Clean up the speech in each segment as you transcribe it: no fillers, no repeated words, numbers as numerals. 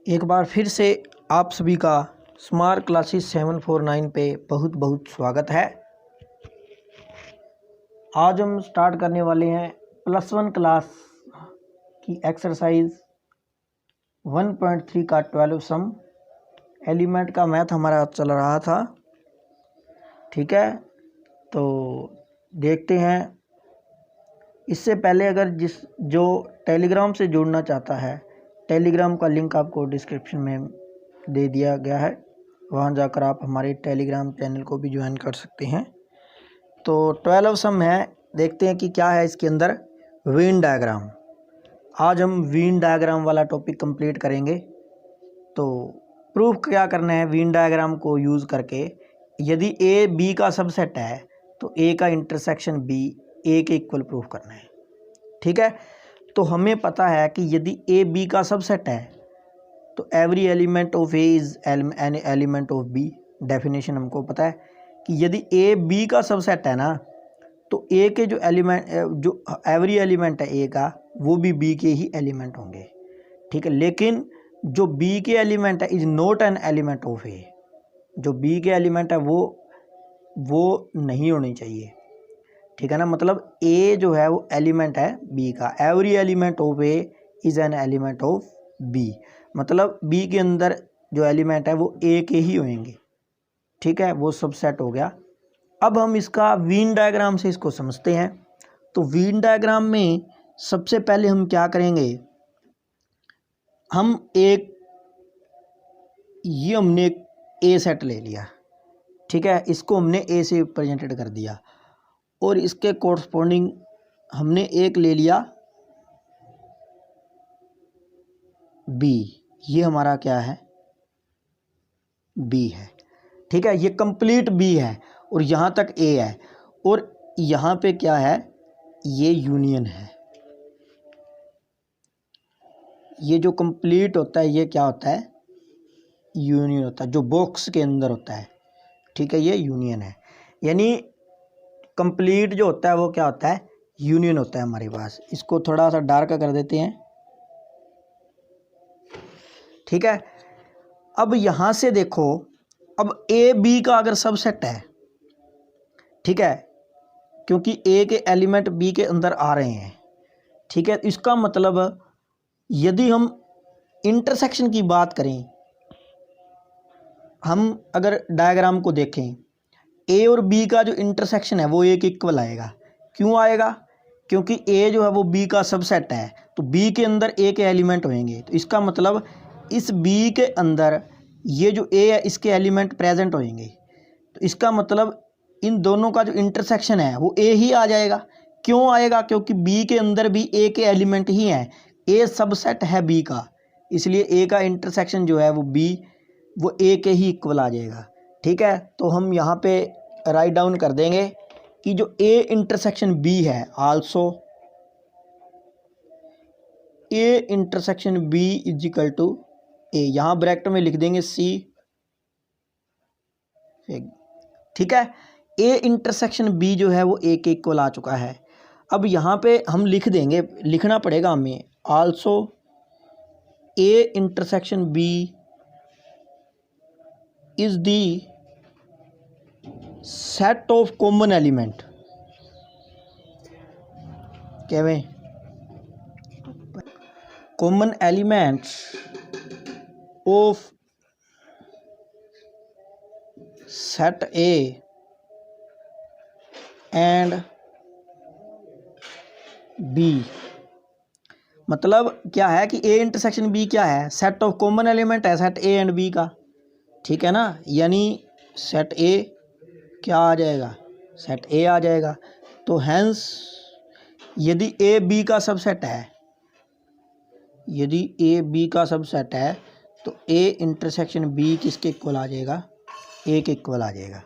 एक बार फिर से आप सभी का स्मार्ट क्लासेस 749 पे बहुत बहुत स्वागत है। आज हम स्टार्ट करने वाले हैं +1 क्लास की एक्सरसाइज 1.3 का 12 सम एलिमेंट का मैथ हमारा चल रहा था। ठीक है, तो देखते हैं। इससे पहले अगर जो टेलीग्राम से जुड़ना चाहता है, टेलीग्राम का लिंक आपको डिस्क्रिप्शन में दे दिया गया है, वहाँ जाकर आप हमारे टेलीग्राम चैनल को भी ज्वाइन कर सकते हैं। तो 12 सम है, देखते हैं कि क्या है इसके अंदर। वेन डायग्राम, आज हम वेन डायग्राम वाला टॉपिक कंप्लीट करेंगे। तो प्रूफ क्या करना है वेन डायग्राम को यूज़ करके। यदि ए बी का सबसेट है तो ए का इंटरसेक्शन बी ए के इक्वल प्रूफ करना है। ठीक है, तो हमें पता है कि यदि ए बी का सबसेट है तो every element of A is an element of B. Definition हमको पता है कि यदि ए बी का सबसेट है ना, तो ए के जो एवरी एलिमेंट है ए का, वो भी बी के ही एलिमेंट होंगे। ठीक है, लेकिन जो बी के एलिमेंट है is not an element of A. जो बी के एलिमेंट है वो नहीं होनी चाहिए। ठीक है ना, मतलब ए जो है वो एलिमेंट है बी का। Every element of A is an element of B, मतलब बी के अंदर जो एलिमेंट है वो ए के ही होंगे। ठीक है, वो सबसेट हो गया। अब हम इसका वेन डायग्राम से इसको समझते हैं। तो वेन डायग्राम में सबसे पहले हम क्या करेंगे, हमने एक ए सेट ले लिया। ठीक है, इसको हमने ए से रिप्रेजेंटेड कर दिया और इसके कोरस्पॉन्डिंग हमने एक ले लिया बी। ये हमारा क्या है, बी है। ठीक है, ये कंप्लीट बी है और यहाँ तक ए है, और यहाँ पे क्या है, ये यूनियन है। ये जो कंप्लीट होता है ये क्या होता है, यूनियन होता है, जो बॉक्स के अंदर होता है। ठीक है, ये यूनियन है, यानी कंप्लीट जो होता है वो क्या होता है, यूनियन होता है हमारे पास। इसको थोड़ा सा डार्क कर देते हैं। ठीक है, अब यहाँ से देखो, अब ए बी का अगर सबसेट है, ठीक है, क्योंकि ए के एलिमेंट बी के अंदर आ रहे हैं। ठीक है, इसका मतलब यदि हम इंटरसेक्शन की बात करें, हम अगर डायग्राम को देखें, ए और बी का जो इंटरसेक्शन है वो ए के इक्वल आएगा। क्यों आएगा, क्योंकि ए जो है वो बी का सबसेट है, तो बी के अंदर ए के एलिमेंट होंगे। तो इसका मतलब इस बी के अंदर ये जो ए है इसके एलिमेंट प्रेजेंट होंगे। तो इसका मतलब इन दोनों का जो इंटरसेक्शन है वो ए ही आ जाएगा। क्यों आएगा, क्योंकि बी के अंदर भी ए के एलिमेंट ही हैं। ए सबसेट है बी का, इसलिए ए का इंटरसेक्शन जो है वो ए के ही इक्वल आ जाएगा। ठीक है, तो हम यहाँ पे राइट डाउन कर देंगे कि जो ए इंटरसेक्शन बी है, also A intersection B is equal to A. यहाँ ब्रैकेट में लिख देंगे सी। ठीक है, ए इंटरसेक्शन बी जो है वो ए के इक्वल आ चुका है। अब यहाँ पे हम लिख देंगे, लिखना पड़ेगा हमें, also A intersection B is the set of common element. क्या common elements of set A and B. मतलब क्या है कि ए इंटरसेक्शन बी क्या है, सेट ऑफ कॉमन एलिमेंट है सेट ए एंड बी का। ठीक है ना, यानी सेट ए क्या आ जाएगा, सेट ए आ जाएगा। तो हैंस यदि ए बी का सबसेट है, यदि ए बी का सबसेट है तो ए इंटरसेक्शन बी किसके इक्वल आ जाएगा, ए के इक्वल आ जाएगा।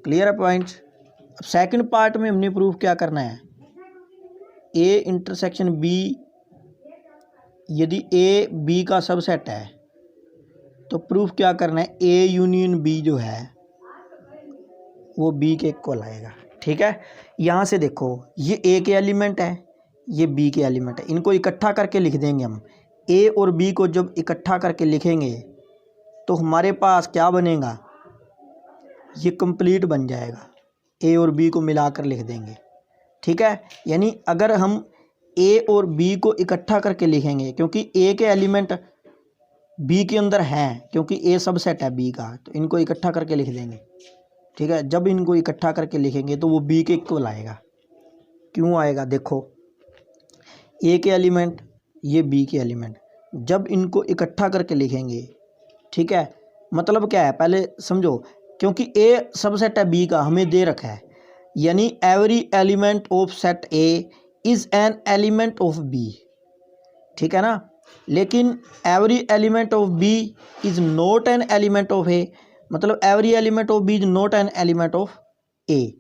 क्लियर है पॉइंट्स। अब सेकंड पार्ट में हमने प्रूफ क्या करना है, ए इंटरसेक्शन बी, यदि ए बी का सबसेट है तो प्रूफ क्या करना है, ए यूनियन बी जो है वो बी के इक्वल आएगा। ठीक है, यहाँ से देखो, ये ए के एलिमेंट है, ये बी के एलिमेंट है, इनको इकट्ठा करके लिख देंगे हम। ए और बी को जब इकट्ठा करके लिखेंगे तो हमारे पास क्या बनेगा, ये कंप्लीट बन जाएगा। ए और बी को मिलाकर लिख देंगे, ठीक है। यानी अगर हम ए और बी को इकट्ठा करके लिखेंगे, क्योंकि ए के एलिमेंट बी के अंदर हैं, क्योंकि ए सबसेट है बी का, तो इनको इकट्ठा करके लिख देंगे, ठीक है। जब इनको इकट्ठा करके लिखेंगे तो वो बी के इक्वल आएगा। क्यों आएगा, देखो ए के एलिमेंट, ये बी के एलिमेंट, जब इनको इकट्ठा करके लिखेंगे, ठीक है। मतलब क्या है, पहले समझो, क्योंकि ए सबसेट है बी का, हमें दे रखा है, यानी every element of set A is an element of B, ठीक है ना। लेकिन every element of B is not an element of A, मतलब every element of B is not an element of A,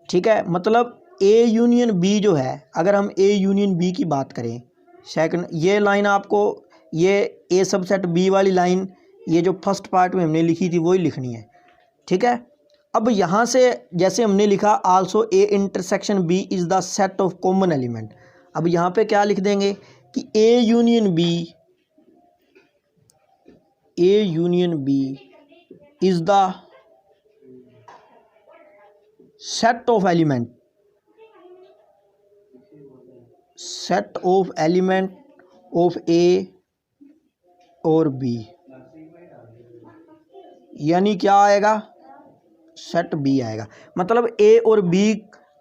ठीक है। मतलब ए यूनियन बी जो है, अगर हम ए यूनियन बी की बात करें, सेकंड ये लाइन आपको, ये ए सबसेट बी वाली लाइन, ये जो फर्स्ट पार्ट में हमने लिखी थी वही लिखनी है, ठीक है। अब यहाँ से जैसे हमने लिखा also A intersection B is the set of common element, अब यहाँ पे क्या लिख देंगे कि A union B is the set of element of A और बी, यानी क्या आएगा, सेट बी आएगा। मतलब ए और बी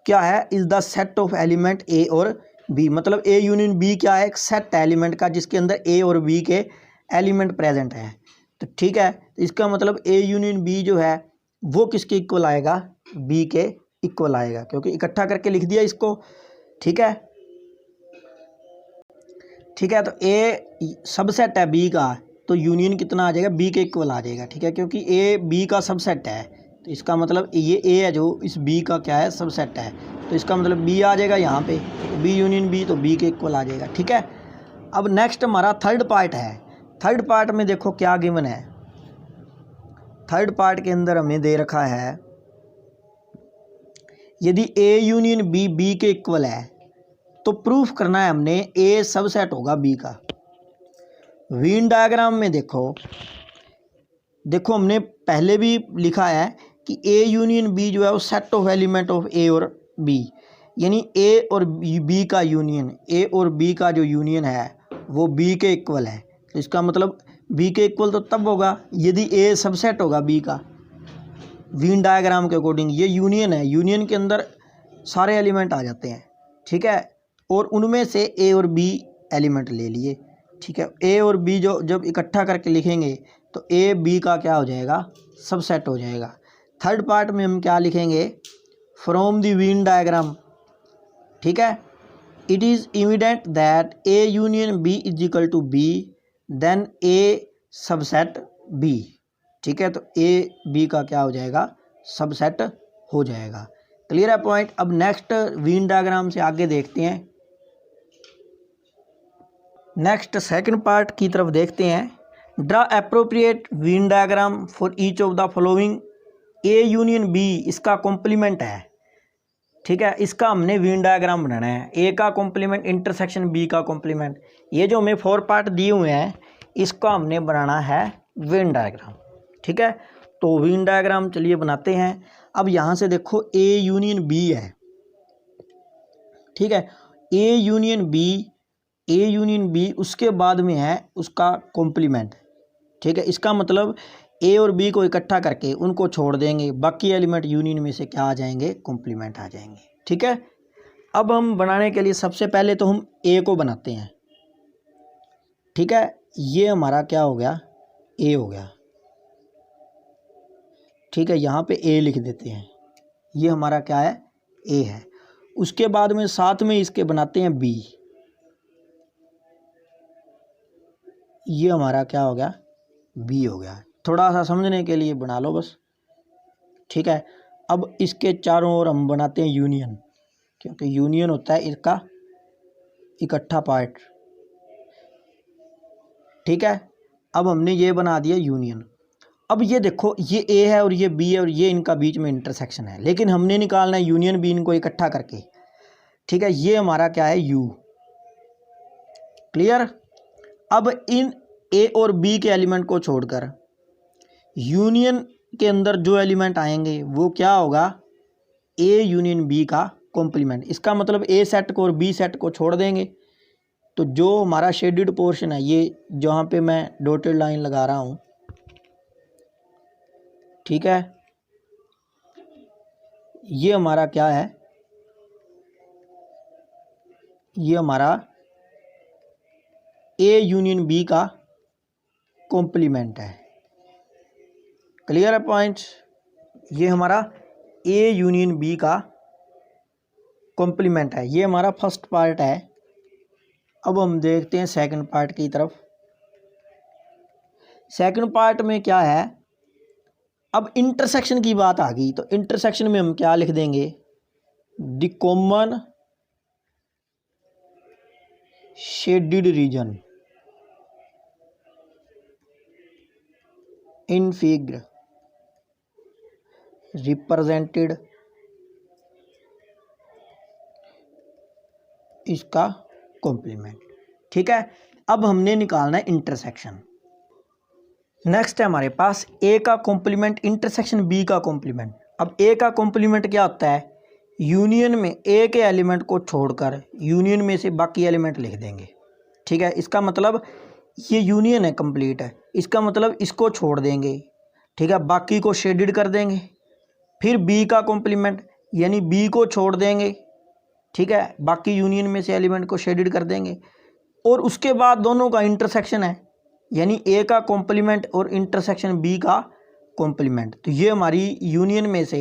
क्या है, is the set of element A और बी, मतलब ए यूनियन बी क्या है, एक सेट एलिमेंट का जिसके अंदर ए और बी के एलिमेंट प्रेजेंट है। तो ठीक है, इसका मतलब ए यूनियन बी जो है वो किसके इक्वल आएगा, बी के इक्वल आएगा, क्योंकि इकट्ठा करके लिख दिया इसको, ठीक है। ठीक है, तो ए सबसेट है बी का, तो यूनियन कितना आ जाएगा, बी के इक्वल आ जाएगा, ठीक है, क्योंकि ए बी का सबसेट है, तो इसका मतलब ये ए है जो इस बी का क्या है, सबसेट है, तो इसका मतलब बी आ जाएगा यहाँ पे, बी यूनियन बी, तो बी के इक्वल आ जाएगा, ठीक है। अब नेक्स्ट हमारा थर्ड पार्ट है। थर्ड पार्ट में देखो क्या गिवन है, थर्ड पार्ट के अंदर हमें दे रखा है यदि ए यूनियन बी बी के इक्वल है तो प्रूफ करना है हमने ए सबसेट होगा बी का। वेन डायग्राम में देखो हमने पहले भी लिखा है कि ए यूनियन बी जो है वो set of element of A और बी, यानी ए और बी का यूनियन, ए और बी का जो यूनियन है वो बी के इक्वल है। तो इसका मतलब बी के इक्वल तो तब होगा यदि ए सबसेट होगा बी का। वेन डायग्राम के अकॉर्डिंग ये यूनियन है, यूनियन के अंदर सारे एलिमेंट आ जाते हैं, ठीक है, और उनमें से ए और बी एलिमेंट ले लिए, ठीक है। ए और बी जो जब इकट्ठा करके लिखेंगे तो ए बी का क्या हो जाएगा, सबसेट हो जाएगा। थर्ड पार्ट में हम क्या लिखेंगे, फ्रॉम द वेन डायग्राम, ठीक है, it is evident that A union B is equal to B then A subset B, ठीक है। तो ए बी का क्या हो जाएगा, सबसेट हो जाएगा। क्लियर है पॉइंट। अब नेक्स्ट वेन डायग्राम से आगे देखते हैं, नेक्स्ट सेकंड पार्ट की तरफ देखते हैं। Draw appropriate Venn diagram for each of the following. A union B इसका कॉम्प्लीमेंट है, ठीक है, इसका हमने वेन डायग्राम बनाना है। ए का कॉम्प्लीमेंट इंटरसेक्शन बी का कॉम्प्लीमेंट, ये जो हमें 4 पार्ट दिए हुए हैं इसका हमने बनाना है वेन डायग्राम, ठीक है। तो वेन डायग्राम चलिए बनाते हैं। अब यहाँ से देखो ए यूनियन बी है, ठीक है, ए यूनियन बी उसके बाद में है उसका कॉम्प्लीमेंट, ठीक है। इसका मतलब ए और बी को इकट्ठा करके उनको छोड़ देंगे, बाकी एलिमेंट यूनियन में से क्या आ जाएंगे, कॉम्प्लीमेंट आ जाएंगे, ठीक है। अब हम बनाने के लिए सबसे पहले तो हम ए को बनाते हैं, ठीक है, ये हमारा क्या हो गया, ए हो गया, ठीक है, यहाँ पे ए लिख देते हैं, ये हमारा क्या है, ए है। उसके बाद में साथ में इसके बनाते हैं बी, ये हमारा क्या हो गया, बी हो गया। थोड़ा सा समझने के लिए बना लो बस, ठीक है। अब इसके चारों ओर हम बनाते हैं यूनियन, क्योंकि यूनियन होता है इसका इकट्ठा पार्ट, ठीक है। अब हमने ये बना दिया यूनियन। अब ये देखो ये ए है और ये बी है और ये इनका बीच में इंटरसेक्शन है, लेकिन हमने निकालना है यूनियन बी इनको इकट्ठा करके, ठीक है। ये हमारा क्या है, यू, क्लियर। अब इन ए और बी के एलिमेंट को छोड़कर यूनियन के अंदर जो एलिमेंट आएंगे वो क्या होगा, ए यूनियन बी का कॉम्प्लीमेंट। इसका मतलब ए सेट को और बी सेट को छोड़ देंगे तो जो हमारा शेडेड पोर्शन है, ये जहाँ पे मैं डॉटेड लाइन लगा रहा हूँ, ठीक है, ये हमारा क्या है, ये हमारा ए यूनियन बी का कॉम्प्लीमेंट है। क्लियर है पॉइंट? ये हमारा ए यूनियन बी का कॉम्प्लीमेंट है। ये हमारा फर्स्ट पार्ट है। अब हम देखते हैं सेकंड पार्ट की तरफ। सेकंड पार्ट में क्या है, अब इंटरसेक्शन की बात आ गई तो इंटरसेक्शन में हम क्या लिख देंगे, the common shaded region in figure represented इसका कॉम्प्लीमेंट। ठीक है, अब हमने निकालना है इंटरसेक्शन। नेक्स्ट है हमारे पास ए का कॉम्प्लीमेंट इंटरसेक्शन बी का कॉम्प्लीमेंट। अब ए का कॉम्प्लीमेंट क्या होता है, यूनियन में ए के एलिमेंट को छोड़कर यूनियन में से बाकी एलिमेंट लिख देंगे। ठीक है, इसका मतलब ये यूनियन है, कंप्लीट है, इसका मतलब इसको छोड़ देंगे। ठीक है, बाकी को शेडेड कर देंगे। फिर बी का कॉम्प्लीमेंट यानी बी को छोड़ देंगे। ठीक है, बाकी यूनियन में से एलिमेंट को शेडेड कर देंगे। और उसके बाद दोनों का इंटरसेक्शन है, यानी ए का कॉम्प्लीमेंट और इंटरसेक्शन बी का कॉम्प्लीमेंट। तो ये हमारी यूनियन में से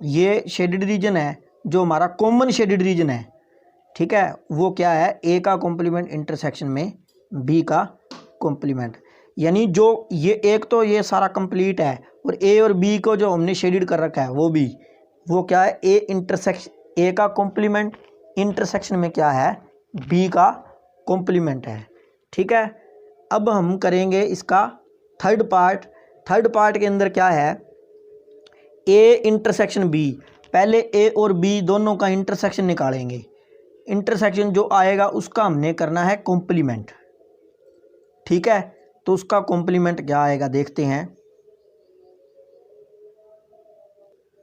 ये शेडेड रीजन है, जो हमारा कॉमन शेडेड रीजन है। ठीक है, वो क्या है, ए का कॉम्प्लीमेंट इंटरसेक्शन में बी का कॉम्प्लीमेंट। यानी जो ये एक तो ये सारा कंप्लीट है और ए और बी को जो हमने शेडेड कर रखा है वो भी, वो क्या है, ए इंटरसेक्शन ए का कॉम्प्लीमेंट इंटरसेक्शन में क्या है, बी का कॉम्प्लीमेंट है। ठीक है, अब हम करेंगे इसका थर्ड पार्ट। थर्ड पार्ट के अंदर क्या है, ए इंटरसेक्शन बी। पहले ए और बी दोनों का इंटरसेक्शन निकालेंगे। इंटरसेक्शन जो आएगा उसका हमने करना है कॉम्प्लीमेंट। ठीक है, तो उसका कॉम्प्लीमेंट क्या आएगा देखते हैं।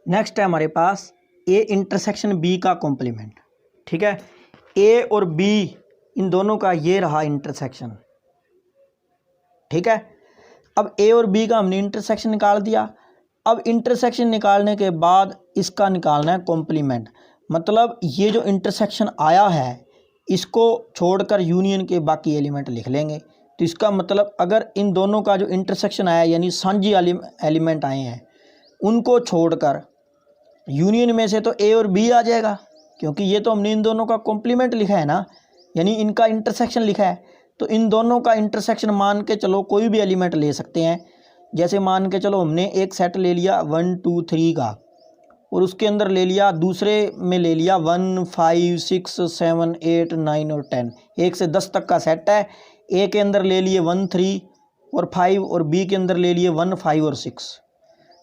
नेक्स्ट है हमारे पास ए इंटरसेक्शन बी का कॉम्प्लीमेंट। ठीक है, ए और बी इन दोनों का ये रहा इंटरसेक्शन। ठीक है, अब ए और बी का हमने इंटरसेक्शन निकाल दिया। अब इंटरसेक्शन निकालने के बाद इसका निकालना है कॉम्प्लीमेंट। मतलब ये जो इंटरसेक्शन आया है इसको छोड़कर यूनियन के बाकी एलिमेंट लिख लेंगे। तो इसका मतलब अगर इन दोनों का जो इंटरसेक्शन आया यानी साझी एलिमेंट आए हैं उनको छोड़कर यूनियन में से तो ए और बी आ जाएगा, क्योंकि ये तो हमने इन दोनों का कॉम्प्लीमेंट लिखा है ना, यानी इनका इंटरसेक्शन लिखा है। तो इन दोनों का इंटरसेक्शन मान के चलो कोई भी एलिमेंट ले सकते हैं। जैसे मान के चलो हमने एक सेट ले लिया 1 2 3 का और उसके अंदर ले लिया, दूसरे में ले लिया 1 5 6 7 8 9 और 10, 1 से 10 तक का सेट है। ए के अंदर ले लिए 1 3 और 5 और बी के अंदर ले लिए 1 5 और 6।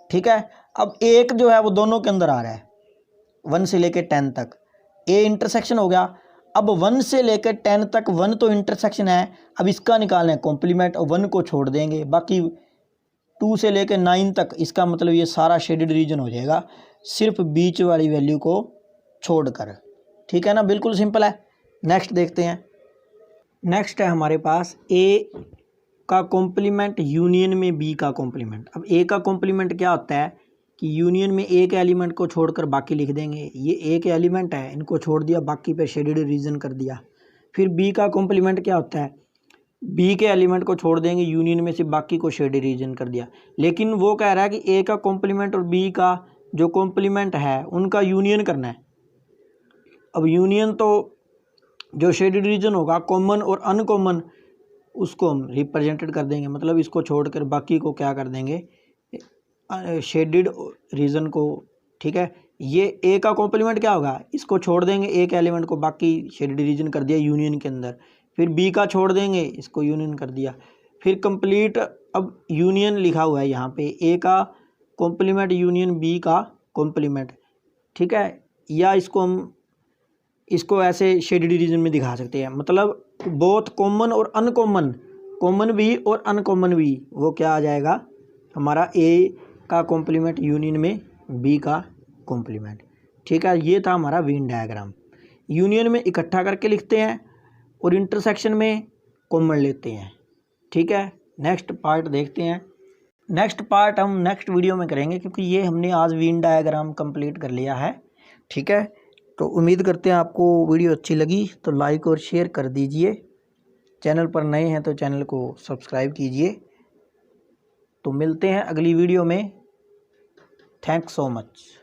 ठीक है, अब एक जो है वो दोनों के अंदर आ रहा है 1 से लेकर 10 तक, ए इंटरसेक्शन हो गया। अब 1 से लेकर 10 तक 1 तो इंटरसेक्शन है, अब इसका निकालना है कॉम्प्लीमेंट और 1 को छोड़ देंगे, बाकी 2 से लेकर 9 तक, इसका मतलब ये सारा शेडेड रीजन हो जाएगा सिर्फ बीच वाली वैल्यू को छोड़कर। ठीक है ना, बिल्कुल सिंपल है। नेक्स्ट देखते हैं। नेक्स्ट है हमारे पास ए का कॉम्प्लीमेंट यूनियन में बी का कॉम्प्लीमेंट। अब ए का कॉम्प्लीमेंट क्या होता है कि यूनियन में ए के एलिमेंट को छोड़कर बाकी लिख देंगे। ये ए के एलिमेंट है, इनको छोड़ दिया, बाकी पे शेडेड रीजन कर दिया। फिर बी का कॉम्प्लीमेंट क्या होता है, बी के एलिमेंट को छोड़ देंगे, यूनियन में से बाकी को शेडेड रीजन कर दिया। लेकिन वो कह रहा है कि ए का कॉम्प्लीमेंट और बी का जो कॉम्प्लीमेंट है उनका यूनियन करना है। अब यूनियन तो जो शेडेड रीजन होगा कॉमन और अनकॉमन उसको हम रिप्रेजेंटेड कर देंगे, मतलब इसको छोड़कर बाकी को क्या कर देंगे, शेडेड रीजन को। ठीक है, ये ए का कॉम्प्लीमेंट क्या होगा, इसको छोड़ देंगे, ए के एलिमेंट को बाकी शेडेड रीजन कर दिया यूनियन के अंदर। फिर बी का छोड़ देंगे, इसको यूनियन कर दिया। फिर कंप्लीट, अब यूनियन लिखा हुआ है यहाँ पे, ए का कॉम्प्लीमेंट यूनियन बी का कॉम्प्लीमेंट। ठीक है, या इसको हम इसको ऐसे शेडेड रीजन में दिखा सकते हैं, मतलब बोथ कॉमन और अनकॉमन कॉमन भी और अनकॉमन भी, वो क्या आ जाएगा हमारा ए का कॉम्प्लीमेंट यूनियन में बी का कॉम्प्लीमेंट। ठीक है, ये था हमारा वेन डायग्राम। यूनियन में इकट्ठा करके लिखते हैं और इंटरसेक्शन में कॉमन लेते हैं। ठीक है, नेक्स्ट पार्ट देखते हैं। नेक्स्ट पार्ट हम नेक्स्ट वीडियो में करेंगे, क्योंकि ये हमने आज वेन डायग्राम कंप्लीट कर लिया है। ठीक है, तो उम्मीद करते हैं आपको वीडियो अच्छी लगी, तो लाइक और शेयर कर दीजिए। चैनल पर नए हैं तो चैनल को सब्सक्राइब कीजिए। तो मिलते हैं अगली वीडियो में। Thanks so much.